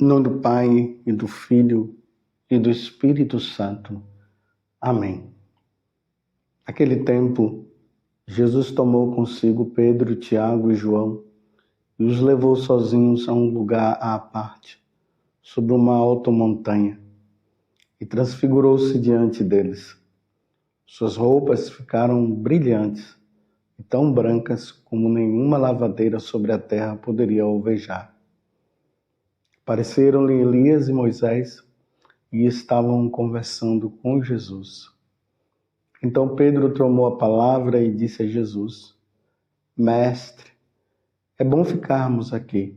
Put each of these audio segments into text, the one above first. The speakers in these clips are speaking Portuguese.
Em nome do Pai, e do Filho, e do Espírito Santo. Amém. Naquele tempo, Jesus tomou consigo Pedro, Tiago e João e os levou sozinhos a um lugar à parte, sobre uma alta montanha, e transfigurou-se diante deles. Suas roupas ficaram brilhantes e tão brancas como nenhuma lavadeira sobre a terra poderia alvejar. Apareceram-lhe Elias e Moisés e estavam conversando com Jesus. Então Pedro tomou a palavra e disse a Jesus: Mestre, é bom ficarmos aqui.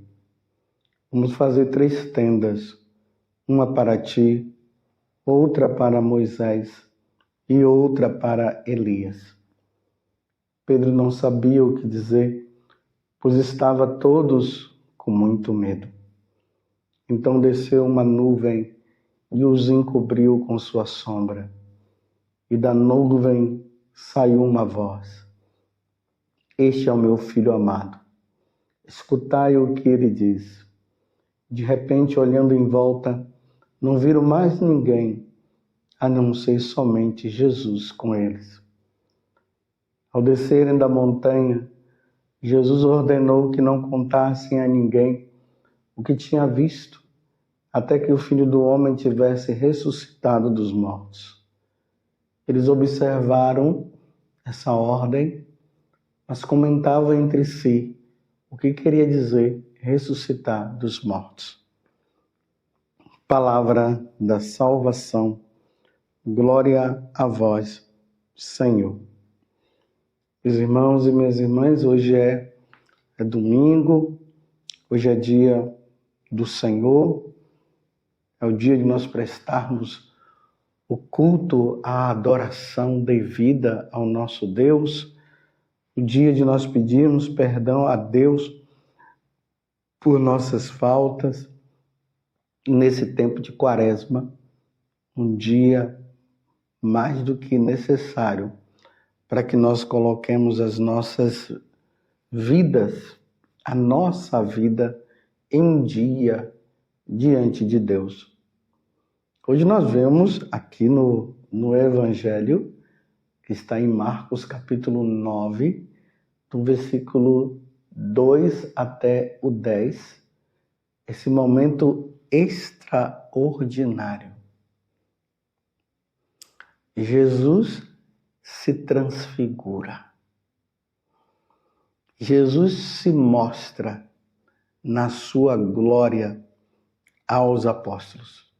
Vamos fazer 3 tendas, uma para ti, outra para Moisés e outra para Elias. Pedro não sabia o que dizer, pois estava todos com muito medo. Então desceu uma nuvem e os encobriu com sua sombra. E da nuvem saiu uma voz: Este é o meu filho amado. Escutai o que ele diz. De repente, olhando em volta, não viram mais ninguém, a não ser somente Jesus com eles. Ao descerem da montanha, Jesus ordenou que não contassem a ninguém o que tinha visto, até que o Filho do Homem tivesse ressuscitado dos mortos. Eles observaram essa ordem, mas comentavam entre si o que queria dizer ressuscitar dos mortos. Palavra da salvação. Glória a vós, Senhor. Meus irmãos e minhas irmãs, hoje é domingo, hoje é dia do Senhor, é o dia de nós prestarmos o culto, a adoração devida ao nosso Deus, o dia de nós pedirmos perdão a Deus por nossas faltas, nesse tempo de Quaresma, um dia mais do que necessário para que nós coloquemos as nossas vidas, a nossa vida em dia diante de Deus. Hoje nós vemos aqui no Evangelho, que está em Marcos capítulo 9, do versículo 2 até o 10, esse momento extraordinário. Jesus se transfigura. Jesus se mostra na sua glória aos apóstolos.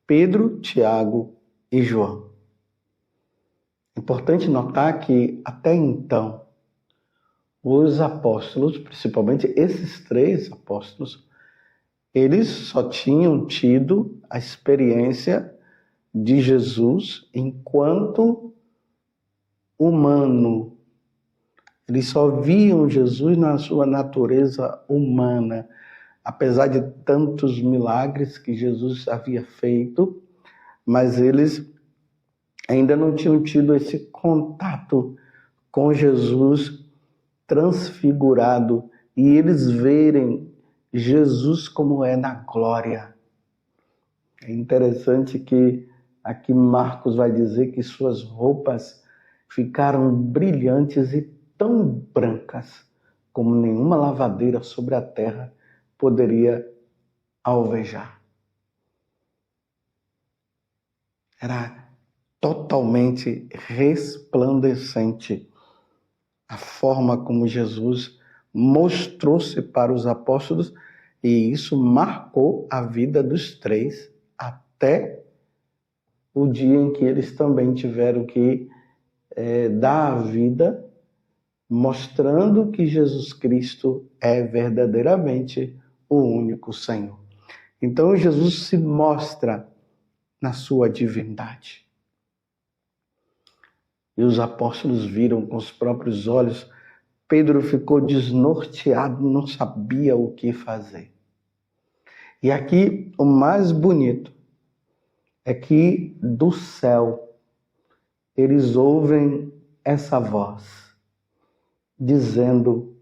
Pedro, Tiago e João. Importante notar que até então os apóstolos, principalmente esses 3 apóstolos, eles só tinham tido a experiência de Jesus enquanto humano. Eles só viam Jesus na sua natureza humana. Apesar de tantos milagres que Jesus havia feito, mas eles ainda não tinham tido esse contato com Jesus transfigurado e eles verem Jesus como é na glória. É interessante que aqui Marcos vai dizer que suas roupas ficaram brilhantes e tão brancas como nenhuma lavadeira sobre a terra poderia alvejar. Era totalmente resplandecente a forma como Jesus mostrou-se para os apóstolos, e isso marcou a vida dos 3 até o dia em que eles também tiveram que dar a vida, mostrando que Jesus Cristo é verdadeiramente o único Senhor. Então Jesus se mostra na sua divindade. E os apóstolos viram com os próprios olhos. Pedro ficou desnorteado, não sabia o que fazer. E aqui o mais bonito é que do céu eles ouvem essa voz dizendo: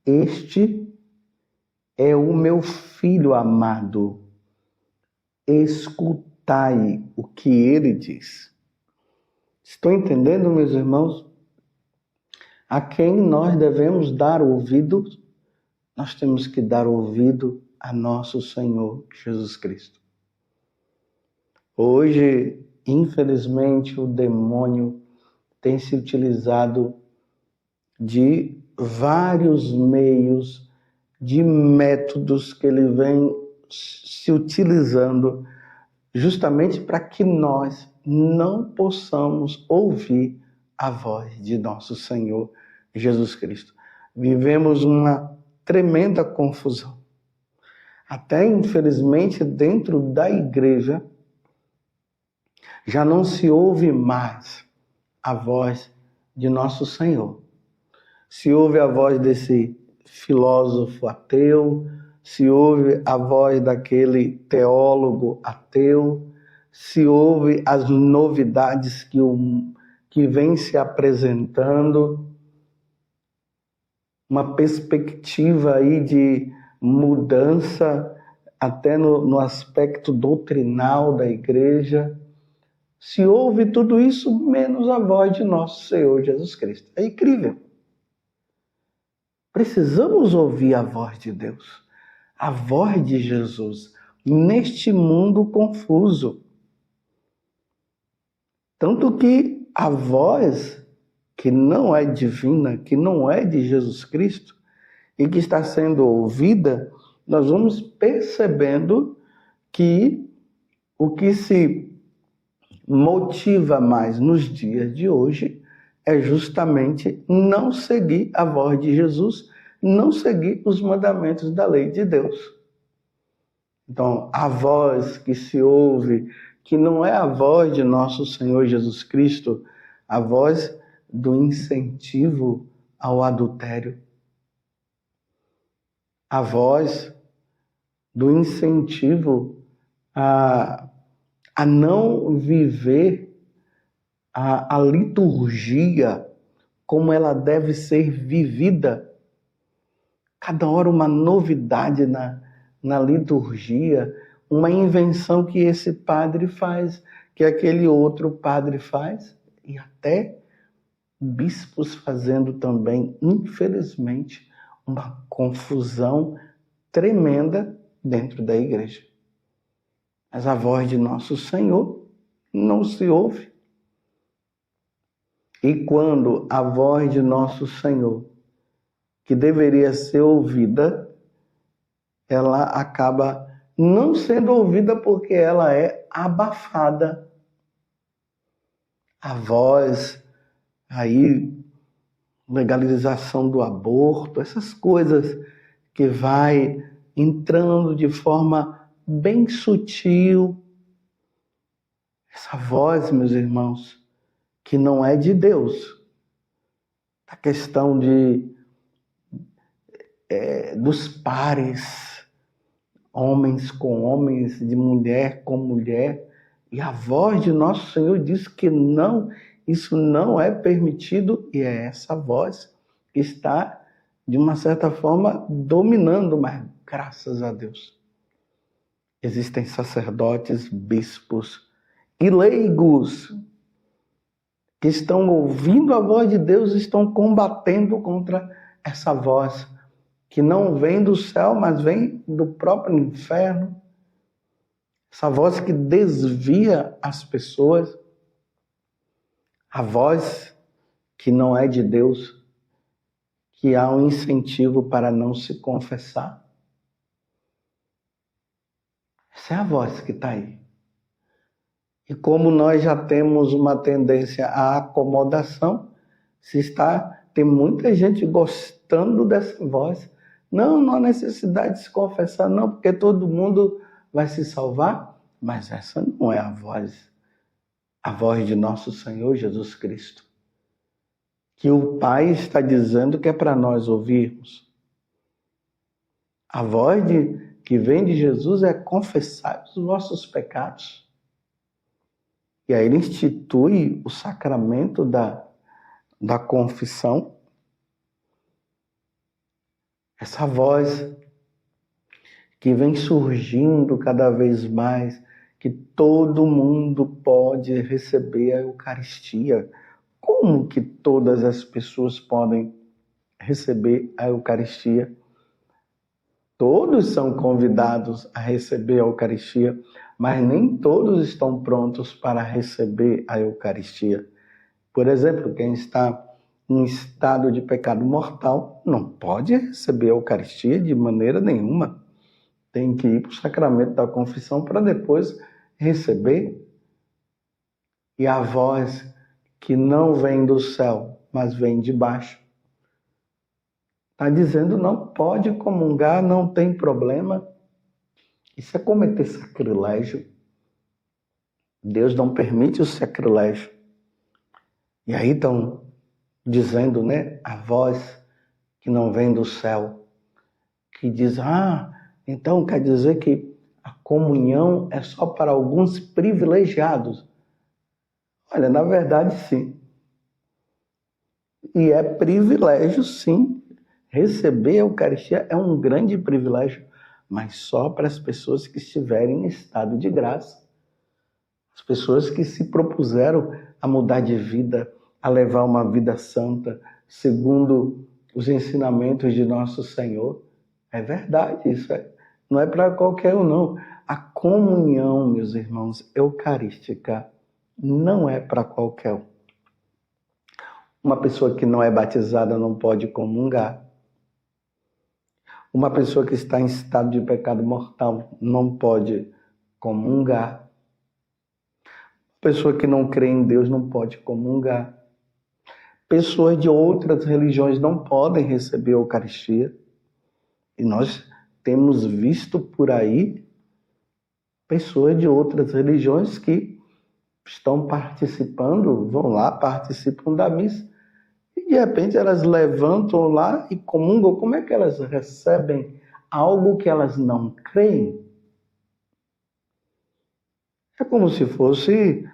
Este é o meu filho amado. Escutai o que ele diz. Estão entendendo, meus irmãos? A quem nós devemos dar ouvido? Nós temos que dar ouvido a nosso Senhor Jesus Cristo. Hoje, infelizmente, o demônio tem se utilizado de vários meios, de métodos que ele vem se utilizando justamente para que nós não possamos ouvir a voz de nosso Senhor Jesus Cristo. Vivemos uma tremenda confusão. Até, infelizmente, dentro da igreja, já não se ouve mais a voz de nosso Senhor. Se ouve a voz desse filósofo ateu, se ouve a voz daquele teólogo ateu, se ouve as novidades que vem se apresentando, uma perspectiva aí de mudança até no aspecto doutrinal da igreja. Se ouve tudo isso, menos a voz de nosso Senhor Jesus Cristo. É incrível. Precisamos ouvir a voz de Deus, a voz de Jesus, neste mundo confuso. Tanto que a voz que não é divina, que não é de Jesus Cristo, e que está sendo ouvida, nós vamos percebendo que o que se motiva mais nos dias de hoje é justamente não seguir a voz de Jesus, não seguir os mandamentos da lei de Deus. Então, a voz que se ouve, que não é a voz de nosso Senhor Jesus Cristo, a voz do incentivo ao adultério, a voz do incentivo a não viver a liturgia como ela deve ser vivida. Cada hora uma novidade na liturgia, uma invenção que esse padre faz, que aquele outro padre faz, e até bispos fazendo também, infelizmente, uma confusão tremenda dentro da igreja. Mas a voz de nosso Senhor não se ouve. E quando a voz de nosso Senhor, que deveria ser ouvida, ela acaba não sendo ouvida porque ela é abafada. A voz, aí, legalização do aborto, essas coisas que vai entrando de forma bem sutil. Essa voz, meus irmãos, que não é de Deus. A questão dos pares, homens com homens, de mulher com mulher. E a voz de nosso Senhor diz que não, isso não é permitido, e é essa voz que está, de uma certa forma, dominando, mas graças a Deus. Existem sacerdotes, bispos e leigos que estão ouvindo a voz de Deus, estão combatendo contra essa voz que não vem do céu, mas vem do próprio inferno. Essa voz que desvia as pessoas, a voz que não é de Deus, que há um incentivo para não se confessar. Essa é a voz que está aí. E como nós já temos uma tendência à acomodação, tem muita gente gostando dessa voz. Não há necessidade de se confessar, não, porque todo mundo vai se salvar. Mas essa não é a voz de nosso Senhor Jesus Cristo, que o Pai está dizendo que é para nós ouvirmos. A voz que vem de Jesus é confessar os vossos pecados. E aí ele institui o sacramento da confissão. Essa voz que vem surgindo cada vez mais, que todo mundo pode receber a Eucaristia. Como que todas as pessoas podem receber a Eucaristia? Todos são convidados a receber a Eucaristia, mas nem todos estão prontos para receber a Eucaristia. Por exemplo, quem está em estado de pecado mortal não pode receber a Eucaristia de maneira nenhuma. Tem que ir para o sacramento da confissão para depois receber. E a voz que não vem do céu, mas vem de baixo, está dizendo não pode comungar, não tem problema. Isso é cometer sacrilégio. Deus não permite o sacrilégio. E aí estão dizendo, né, a voz que não vem do céu, que diz, então quer dizer que a comunhão é só para alguns privilegiados. Olha, na verdade, sim. E é privilégio, sim. Receber a Eucaristia é um grande privilégio, mas só para as pessoas que estiverem em estado de graça. As pessoas que se propuseram a mudar de vida, a levar uma vida santa, segundo os ensinamentos de nosso Senhor. É verdade, isso não é para qualquer um, não. A comunhão, meus irmãos, eucarística, não é para qualquer um. Uma pessoa que não é batizada não pode comungar. Uma pessoa que está em estado de pecado mortal não pode comungar. Uma pessoa que não crê em Deus não pode comungar. Pessoas de outras religiões não podem receber a Eucaristia. E nós temos visto por aí pessoas de outras religiões que estão participando, vão lá, participam da missa, e de repente elas levantam lá e comungam. Como é que elas recebem algo que elas não creem? É como se fosse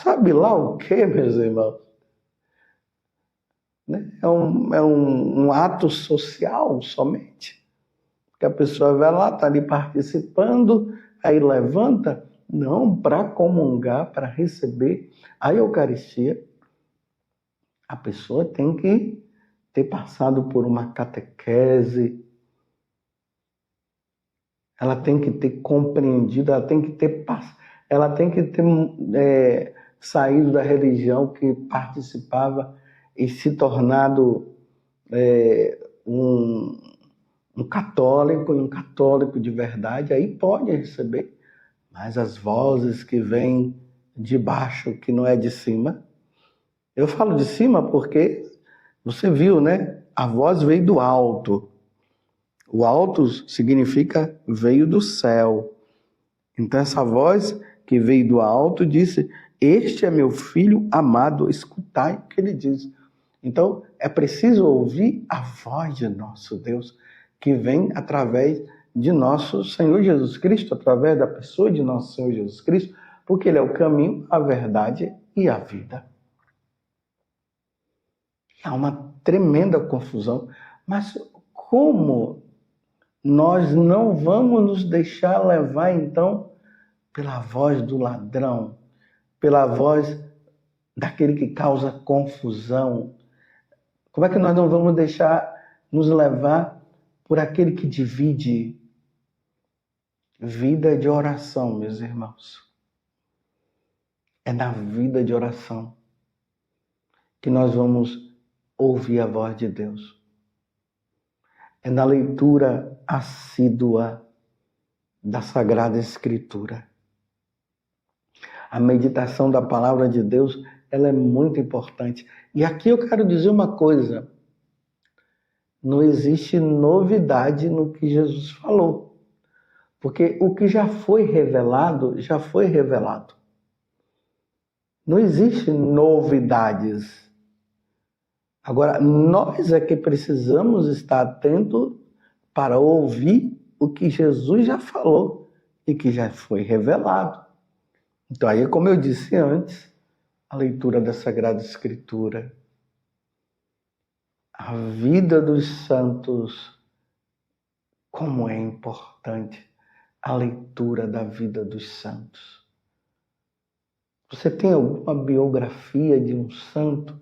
sabe lá o que, meus irmãos? É um ato social somente. Que a pessoa vai lá, está ali participando, aí levanta. Não, para comungar, para receber a Eucaristia, a pessoa tem que ter passado por uma catequese, ela tem que ter compreendido, ela tem que ter saído da religião que participava e se tornado um católico, e um católico de verdade, aí pode receber. Mas as vozes que vêm de baixo, que não é de cima, eu falo de cima porque você viu, né? A voz veio do alto. O alto significa veio do céu. Então essa voz que veio do alto disse: este é meu filho amado, escutai o que ele diz. Então é preciso ouvir a voz de nosso Deus, que vem através de nosso Senhor Jesus Cristo, através da pessoa de nosso Senhor Jesus Cristo, porque Ele é o caminho, a verdade e a vida. Há uma tremenda confusão, mas como nós não vamos nos deixar levar, então, pela voz do ladrão, pela voz daquele que causa confusão? Como é que nós não vamos deixar nos levar por aquele que divide? Vida de oração, meus irmãos. É na vida de oração que nós vamos ouvir a voz de Deus. É na leitura assídua da Sagrada Escritura. A meditação da palavra de Deus, ela é muito importante. E aqui eu quero dizer uma coisa. Não existe novidade no que Jesus falou. Porque o que já foi revelado, já foi revelado. Não existe novidades. Agora, nós é que precisamos estar atentos para ouvir o que Jesus já falou e que já foi revelado. Então, aí, como eu disse antes, a leitura da Sagrada Escritura, a vida dos santos como é importante a leitura da vida dos santos. Você tem alguma biografia de um santo?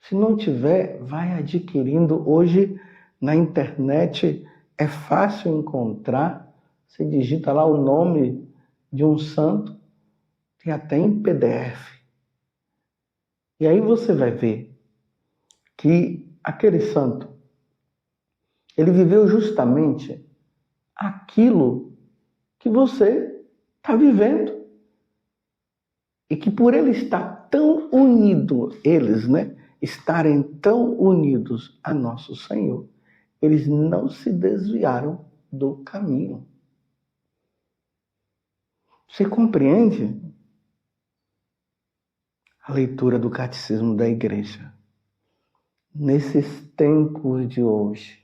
Se não tiver, vai adquirindo. Hoje, na internet, é fácil encontrar. Você digita lá o nome de um santo, tem até em PDF. E aí você vai ver que aquele santo, ele viveu justamente aquilo que você está vivendo. E que por ele estar tão unido, eles, estarem tão unidos a nosso Senhor, eles não se desviaram do caminho. Você compreende a leitura do Catecismo da Igreja? Nesses tempos de hoje,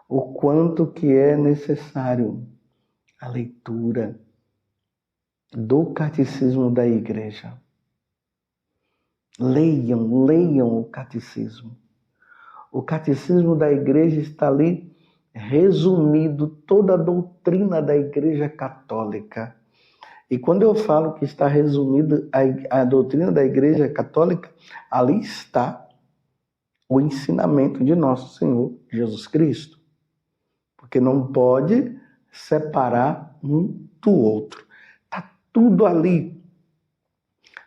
o quanto que é necessário a leitura do Catecismo da Igreja. Leiam o Catecismo. O Catecismo da Igreja está ali resumido toda a doutrina da Igreja Católica. E quando eu falo que está resumida a doutrina da Igreja Católica, ali está o ensinamento de nosso Senhor Jesus Cristo. Porque não pode separar um do outro. Está tudo ali.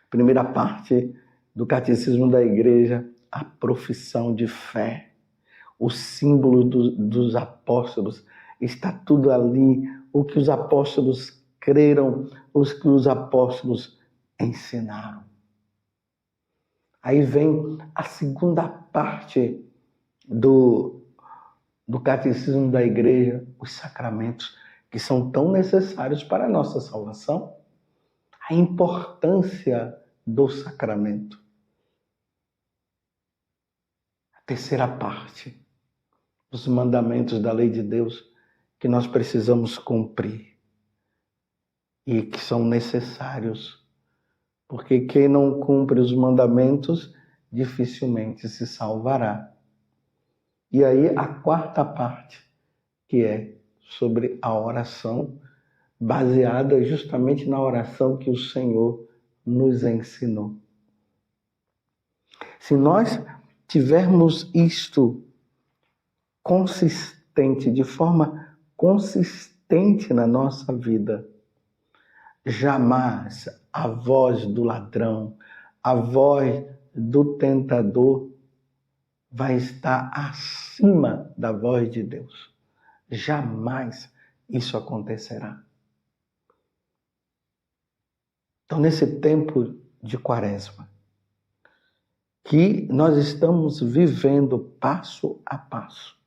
Primeira parte do Catecismo da Igreja, a profissão de fé. O símbolo dos apóstolos. Está tudo ali. O que os apóstolos creram, os que os apóstolos ensinaram. Aí vem a segunda parte do Catecismo da Igreja, os sacramentos, que são tão necessários para a nossa salvação. A importância do sacramento. A terceira parte, os mandamentos da lei de Deus que nós precisamos cumprir e que são necessários, porque quem não cumpre os mandamentos dificilmente se salvará. E aí a quarta parte, que é sobre a oração, baseada justamente na oração que o Senhor nos ensinou. Se nós tivermos isto consistente, de forma consistente na nossa vida, jamais a voz do ladrão, a voz do tentador vai estar acima da voz de Deus. Jamais isso acontecerá. Então, nesse tempo de Quaresma, que nós estamos vivendo passo a passo,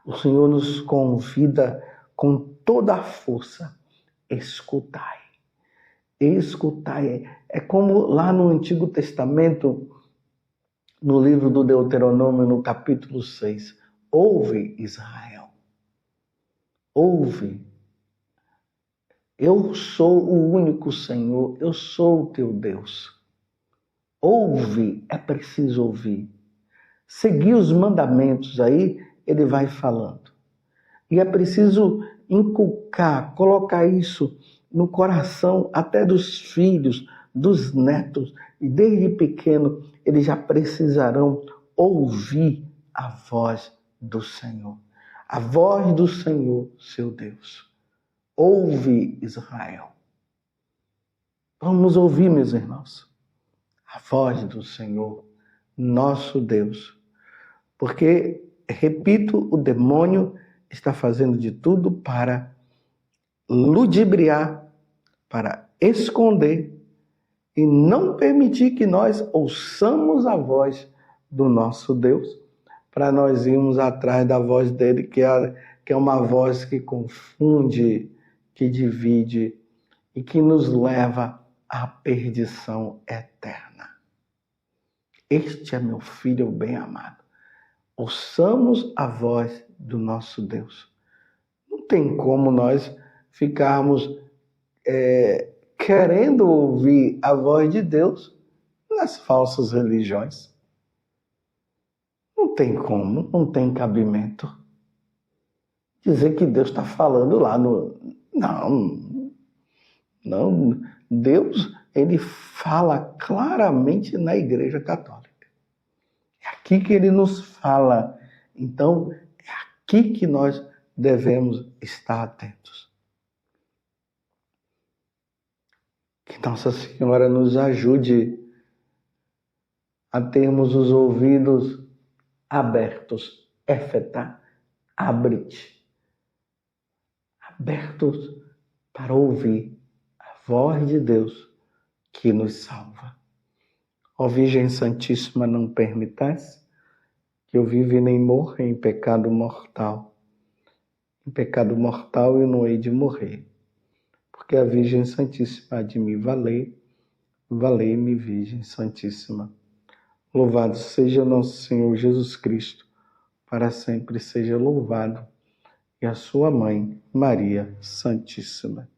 o Senhor nos convida com toda a força, escutai. Escutai. É como lá no Antigo Testamento, no livro do Deuteronômio, no capítulo 6. Ouve, Israel. Ouve. Eu sou o único Senhor, eu sou o teu Deus. Ouve, é preciso ouvir. Seguir os mandamentos aí, ele vai falando. E é preciso inculcar, colocar isso no coração até dos filhos, dos netos. E desde pequeno, eles já precisarão ouvir a voz do Senhor. A voz do Senhor, seu Deus. Ouve, Israel. Vamos ouvir, meus irmãos, a voz do Senhor, nosso Deus. Porque, repito, o demônio está fazendo de tudo para ludibriar, para esconder e não permitir que nós ouçamos a voz do nosso Deus, para nós irmos atrás da voz dele, que é uma voz que confunde, que divide e que nos leva à perdição eterna. Este é meu filho bem amado. Ouçamos a voz do nosso Deus. Não tem como nós ficarmos querendo ouvir a voz de Deus nas falsas religiões. Não tem como, não tem cabimento. dizer que Deus está falando lá no... Não. Deus, ele fala claramente na Igreja Católica. É aqui que ele nos fala. Então, é aqui que nós devemos estar atentos. Que Nossa Senhora nos ajude a termos os ouvidos abertos. Éfeta, abre-te. Abertos para ouvir a voz de Deus que nos salva. Ó Virgem Santíssima, não permitais que eu viva e nem morra em pecado mortal. Em pecado mortal eu não hei de morrer, porque a Virgem Santíssima há de me valer. Valei-me, Virgem Santíssima. Louvado seja nosso Senhor Jesus Cristo, para sempre seja louvado, e a sua mãe, Maria Santíssima.